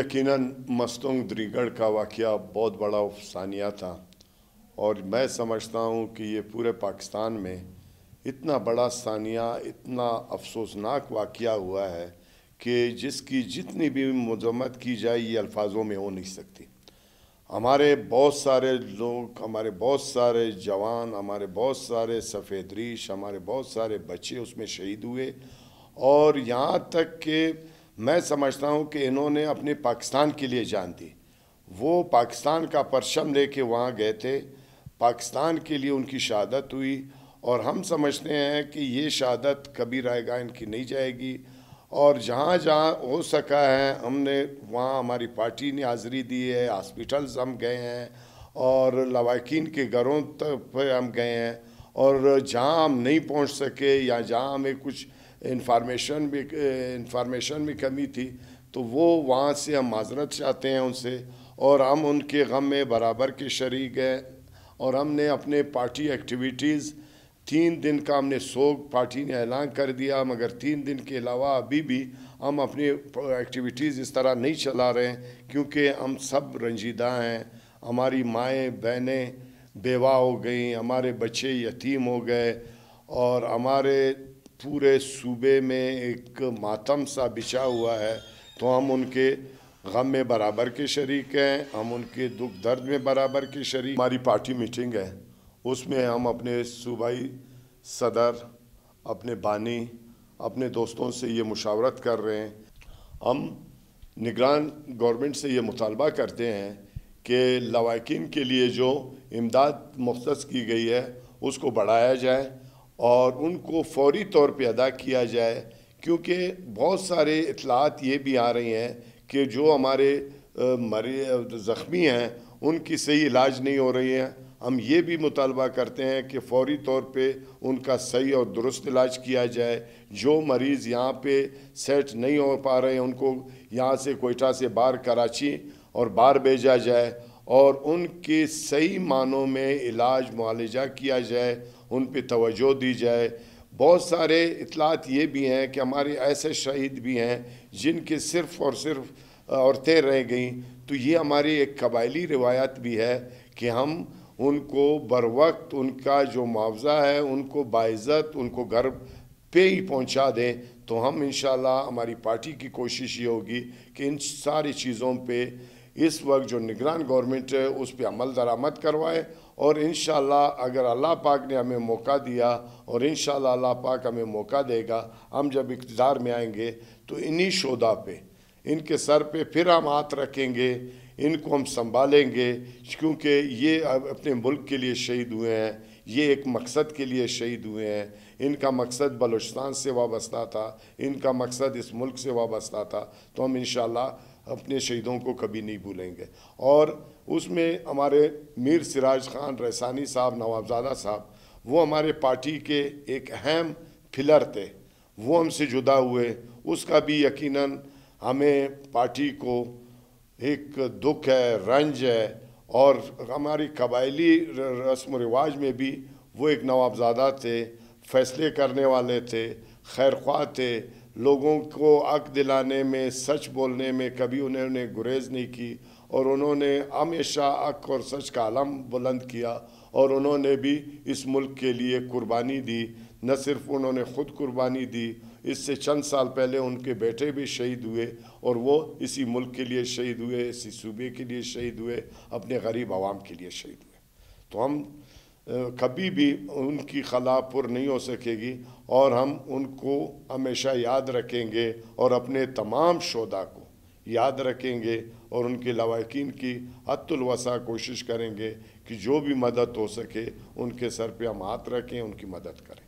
यकीनन मस्तूंग द्रीगढ़ का वाक़या बहुत बड़ा अफसानिया था और मैं समझता हूँ कि ये पूरे पाकिस्तान में इतना बड़ा सानिया, इतना अफसोसनाक वाक़या हुआ है कि जिसकी जितनी भी मज़म्मत की जाए ये अल्फाजों में हो नहीं सकती। हमारे बहुत सारे लोग, हमारे बहुत सारे जवान, हमारे बहुत सारे सफ़ेद रीश, हमारे बहुत सारे बच्चे उसमें शहीद हुए और यहाँ तक कि मैं समझता हूँ कि इन्होंने अपने पाकिस्तान के लिए जान दी। वो पाकिस्तान का परचम लेके वहाँ गए थे, पाकिस्तान के लिए उनकी शहादत हुई और हम समझते हैं कि ये शहादत कभी रायगा इनकी नहीं जाएगी। और जहाँ जहाँ हो सका है हमने वहाँ, हमारी पार्टी ने हाज़िरी दी है, हॉस्पिटल्स हम गए हैं और लवाकिन के घरों तक हम गए हैं और जहाँ हम नहीं पहुँच सके या जहाँ हमें कुछ इंफॉर्मेशन में कमी थी तो वो वहाँ से हम माज़रत चाहते हैं उनसे और हम उनके गम में बराबर के शरीक हैं। और हमने अपने पार्टी एक्टिविटीज़ 3 दिन का हमने सोग पार्टी ने ऐलान कर दिया, मगर 3 दिन के अलावा अभी भी हम अपनी एक्टिविटीज़ इस तरह नहीं चला रहे हैं क्योंकि हम सब रंजीदा हैं। हमारी माएँ बहनें बेवा हो गई, हमारे बच्चे यतीम हो गए और हमारे पूरे सूबे में एक मातम सा बिछा हुआ है। तो हम उनके गम में बराबर के शरीक हैं, हम उनके दुख दर्द में बराबर के शरीक। हमारी पार्टी मीटिंग है, उसमें हम अपने सूबाई सदर, अपने बानी, अपने दोस्तों से ये मुशावरत कर रहे हैं। हम निगरान गवर्नमेंट से ये मुतालबा करते हैं कि लवाकिन के लिए जो इमदाद मुख्तस की गई है उसको बढ़ाया जाए और उनको फौरी तौर पे अदा किया जाए, क्योंकि बहुत सारे इतलात ये भी आ रही हैं कि जो हमारे ज़ख्मी हैं उनकी सही इलाज नहीं हो रही है। हम ये भी मुतालबा करते हैं कि फौरी तौर पे उनका सही और दुरुस्त इलाज किया जाए। जो मरीज़ यहाँ पे सेट नहीं हो पा रहे हैं उनको यहाँ से कोयटा से बाहर कराची और बाहर भेजा जाए और उनके सही मानों में इलाज मुआलजा किया जाए, उन पे तवज्जो दी जाए। बहुत सारे इतलात ये भी हैं कि हमारे ऐसे शहीद भी हैं जिनके सिर्फ़ और सिर्फ औरतें रह गईं। तो ये हमारी एक कबायली रिवायत भी है कि हम उनको बर वक्त उनका जो मुआवजा है उनको बाइज़्ज़त उनको घर पे ही पहुंचा दें। तो हम इंशाअल्लाह, हमारी पार्टी की कोशिश ये होगी कि इन सारी चीज़ों पे इस वक्त जो निगरान गवर्नमेंट है उस पर अमल दरामद करवाए और इंशाअल्लाह अगर अल्लाह पाक ने हमें मौका दिया और इंशाअल्लाह अल्लाह पाक हमें मौका देगा, हम जब इक़्तिदार में आएंगे तो इन्हीं शोधा पे, इनके सर पे फिर हम हाथ रखेंगे, इनको हम संभालेंगे, क्योंकि ये अपने मुल्क के लिए शहीद हुए हैं, ये एक मकसद के लिए शहीद हुए हैं। इनका मकसद बलूचिस्तान से वाबस्ता था, इनका मकसद इस मुल्क से वाबस्ता था। तो हम इंशाअल्लाह अपने शहीदों को कभी नहीं भूलेंगे। और उसमें हमारे मीर सिराज खान रैसानी साहब, नवाबजादा साहब, वो हमारे पार्टी के एक अहम पिलर थे, वो हमसे जुदा हुए। उसका भी यकीनन हमें पार्टी को एक दुख है, रंज है और हमारी कबायली रस्म व रिवाज में भी वो एक नवाबजादा थे, फैसले करने वाले थे, खैरख्वाह थे, लोगों को हक दिलाने में, सच बोलने में कभी उन्होंने गुरेज नहीं की और उन्होंने हमेशा हक और सच का आलम बुलंद किया और उन्होंने भी इस मुल्क के लिए कुर्बानी दी। न सिर्फ उन्होंने ख़ुद कुर्बानी दी, इससे चंद साल पहले उनके बेटे भी शहीद हुए और वो इसी मुल्क के लिए शहीद हुए, इसी सूबे के लिए शहीद हुए, अपने गरीब आवाम के लिए शहीद हुए। तो हम कभी भी उनकी खला पुर नहीं हो सकेगी और हम उनको हमेशा याद रखेंगे और अपने तमाम शोधा को याद रखेंगे और उनके लवाकिन की हद्दुल वसा कोशिश करेंगे कि जो भी मदद हो सके उनके सर पे हम हाथ रखें, उनकी मदद करें।